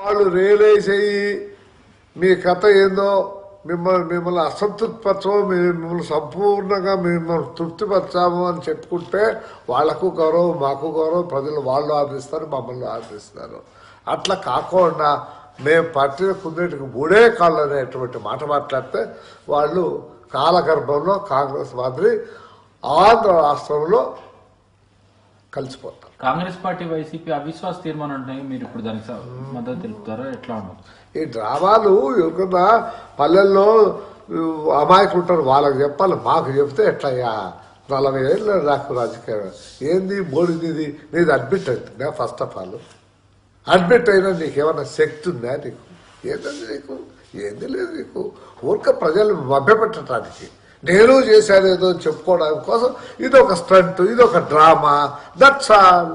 వాళ్ళు రియలైజ్ అయ్యి మీ కథ ఏందో మిమ్మల్ని అసంతృప్తిపరచము మిమ్మల్ని సంపూర్ణంగా మిమ్మల్ని తృప్తిపరచాము అని చెప్పుకుంటే వాళ్లకు గౌరవం మాకు గౌరవం ప్రజలు వాళ్ళు ఆదరిస్తారు మమ్మల్ని ఆదరిస్తారు. అట్లా కాకుండా మేము పట్టిన కుందేటికి మూడే కాళ్ళు అనేటువంటి మాట మాట్లాడితే వాళ్ళు కాలగర్భంలో కాంగ్రెస్ మాదిరి ఆంధ్ర రాష్ట్రంలో కలిసిపోతారు. కాంగ్రెస్ పార్టీ వైసీపీ అవిశ్వాస తీర్మానం అంటే మీరు ఇప్పుడు దానికి మద్దతు తెలుపుతారా? ఎట్లా ఉండదు ఈ డ్రామాలు? ఎవరికన్నా పల్లెల్లో అమాయకులు ఉంటారు, వాళ్ళకి చెప్పాలి. మాకు చెప్తే ఎట్లయ్యా 40 ఏళ్ళు నాకు రాజకీయం ఏంది బోడిది నీది అడ్మిట్ అవుతుందా? ఫస్ట్ ఆఫ్ ఆల్ అడ్మిట్ అయినా నీకేమన్నా శక్తి ఉందా? నీకు ఏంటంటే నీకు ఏంది లేదు. నీకు ఊరిక ప్రజలు మభ్యపెట్టడానికి నేను చేశాను ఏదో చెప్పుకోవడానికి కోసం ఇదొక స్టంట్, ఇదొక డ్రామా, దట్స్ ఆల్.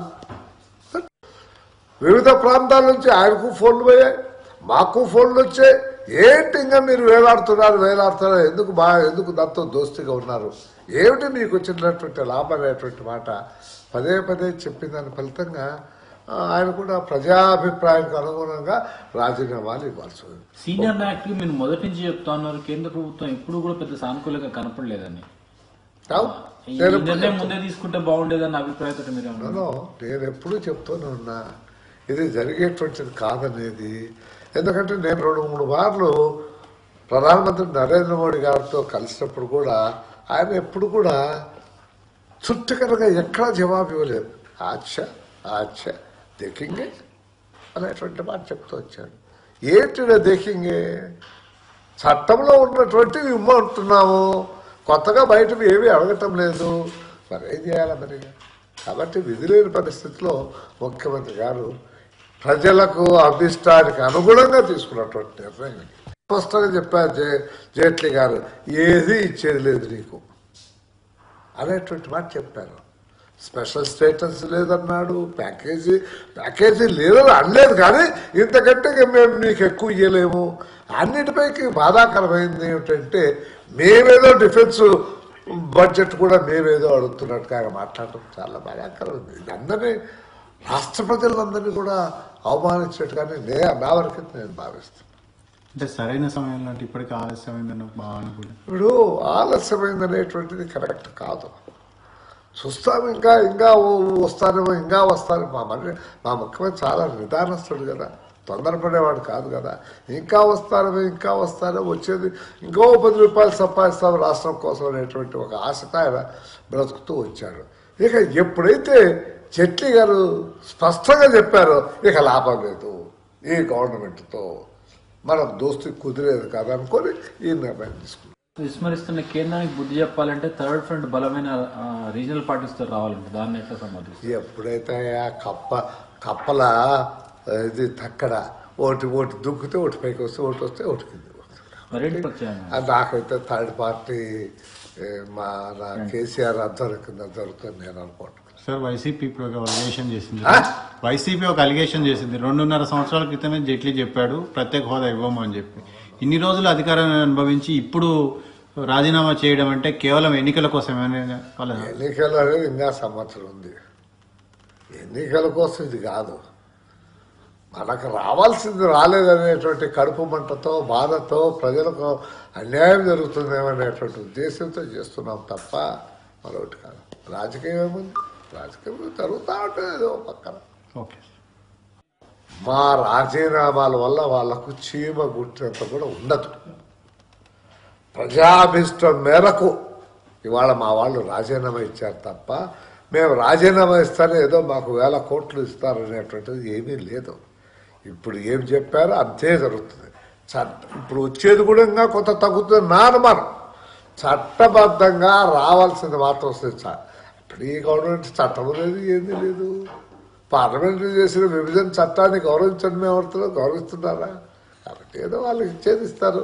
వివిధ ప్రాంతాల నుంచి ఆయనకు ఫోన్లు పోయాయి, మాకు ఫోన్లు వచ్చాయి. ఏంటి ఇంకా మీరు వేలాడుతున్నారు ఎందుకు దాంతో దోస్తిగా ఉన్నారు? ఏమిటి మీకు వచ్చినటువంటి లాభం అనేటువంటి మాట పదే చెప్పిన దాని ఫలితంగా ఆయన కూడా ప్రజాభిప్రాయానికి అనుగుణంగా రాజీనామాలు ఇవ్వాల్సి ఉంది. సీనియర్ నాయకులు మీరు మొదటి నుంచి చెప్తా ఉన్నారు కేంద్ర ప్రభుత్వం ఎప్పుడు కూడా పెద్ద సానుకూలంగా కనపడలేదని, ముందే తీసుకుంటే బాగుండేదని అభిప్రాయంతో మీరు? నేను ఎప్పుడూ చెప్తూనే ఉన్నా ఇది జరిగేటువంటిది కాదనేది. ఎందుకంటే నేను 2-3 మార్లు ప్రధానమంత్రి నరేంద్ర మోడీ గారితో కలిసినప్పుడు కూడా ఆయన ఎప్పుడు కూడా చుట్టుకరగా ఎక్కడా జవాబు ఇవ్వలేదు. ఆచ్చా దేకింగే అనేటువంటి మాట చెప్తూ వచ్చాడు. ఏంటిదో దేకింగే? చట్టంలో ఉన్నటువంటివి ఇమ్మంటున్నాము, కొత్తగా బయట ఏమీ అడగటం లేదు, మరి ఏం చేయాలి మరి? కాబట్టి విధి లేని పరిస్థితిలో ముఖ్యమంత్రి గారు ప్రజలకు అభిష్టానికి అనుగుణంగా తీసుకున్నటువంటి నిర్ణయం. స్పష్టంగా చెప్పారు జైట్లీ గారు, ఏది ఇచ్చేది లేదు నీకు అనేటువంటి మాట చెప్పారు. స్పెషల్ స్టేటస్ లేదన్నాడు, ప్యాకేజీ లేదని అనలేదు. కానీ ఇంతకంటే మేము నీకు ఎక్కువ ఇవ్వలేము. అన్నిటిపైకి బాధాకరమైంది ఏమిటంటే మేమేదో డిఫెన్స్ బడ్జెట్ కూడా మేమేదో అడుగుతున్నట్టుగా ఆయన మాట్లాడటం చాలా బాధాకరమైంది. ఇది అందరినీ రాష్ట్ర ప్రజలందరినీ కూడా అవమానించినట్టుగానే నా వరకు నేను భావిస్తాను. అంటే సరైన సమయంలో అంటే ఇప్పటికీ ఆలస్యమైందని బాగా ఇప్పుడు ఆలస్యమైంది అనేటువంటిది కరెక్ట్ కాదు. చూస్తాము ఇంకా వస్తారేమో, ఇంకా వస్తారు. మా ముఖ్యమంత్రి చాలా నిదానస్తుడు కదా, తొందరపడేవాడు కాదు కదా. ఇంకా వస్తారో వచ్చేది ఇంకో 10 రూపాయలు సంపాదిస్తాం రాష్ట్రం కోసం అనేటువంటి ఒక ఆశతో ఆయన బ్రతుకుతూ వచ్చాడు. ఇక ఎప్పుడైతే జైట్లీ గారు స్పష్టంగా చెప్పారో ఇక లాభం లేదు, ఈ గవర్నమెంట్తో మనం దోస్తీ కుదిరేది కాదనుకొని ఈ నిర్ణయం తీసుకున్నాం. విస్మరిస్తున్న కేంద్రానికి బుద్ధి చెప్పాలంటే థర్డ్ ఫ్రంట్ బలమైన రీజనల్ పార్టీస్ తో రావాలంటే దాన్ని ఎట్లా సంబంధిస్తుంది? ఎప్పుడైతే ఆ కప్పల ఇది తక్కడ ఓటు దుక్కితే ఓటు పైకి వస్తే ఓటు కింద నాకైతే థర్డ్ పార్టీ మన కేసీఆర్ ఆధ్వర్యం కింద జరుగుతుంది నేను అనుకుంటున్నాను. సార్ వైసీపీ ఒక అలిగేషన్ చేసింది 2.5 సంవత్సరాల క్రితమే జైట్లీ చెప్పాడు ప్రత్యేక హోదా ఇవ్వము అని చెప్పి. ఇన్ని రోజులు అధికారాన్ని అనుభవించి ఇప్పుడు రాజీనామా చేయడం అంటే కేవలం ఎన్నికల కోసమే? ఎన్నికలు అనేది ఇంకా సంవత్సరం ఉంది. ఎన్నికల కోసం ఇది కాదు, మనకు రావాల్సింది రాలేదనేటువంటి కడుపు మంటతో బాధతో ప్రజలకు అన్యాయం జరుగుతుందేమనేటువంటి ఉద్దేశంతో చేస్తున్నాం తప్ప మరొకటి కాదు. రాజకీయం ఏముంది? రాజకీయం జరుగుతూ ఉంటుంది ఏదో పక్కన. ఓకే, మా రాజీనామాల వల్ల వాళ్లకు చీమ గుట్టినంత కూడా ఉండదు. ప్రజాభిష్టం మేరకు ఇవాళ మా వాళ్ళు రాజీనామా ఇచ్చారు తప్ప మేము రాజీనామా ఇస్తానే ఏదో మాకు 1000 కోట్లు ఇస్తారనేటువంటిది ఏమీ లేదు. ఇప్పుడు ఏం చెప్పారో అంతే జరుగుతుంది. ఇప్పుడు వచ్చేది కూడా ఇంకా కొంత తగ్గుతుంది నా అనుమానం. చట్టబద్ధంగా రావాల్సింది మాత్రం వస్తుంది. ఇప్పుడు ఈ గవర్నమెంట్ చట్టం లేదు, ఏంది లేదు. పార్లమెంట్ చేసిన విభజన చట్టాన్ని గౌరవించడమే ఎవరితో గౌరవిస్తున్నారా? కాబట్టి ఏదో వాళ్ళకి ఇచ్చేది ఇస్తారు.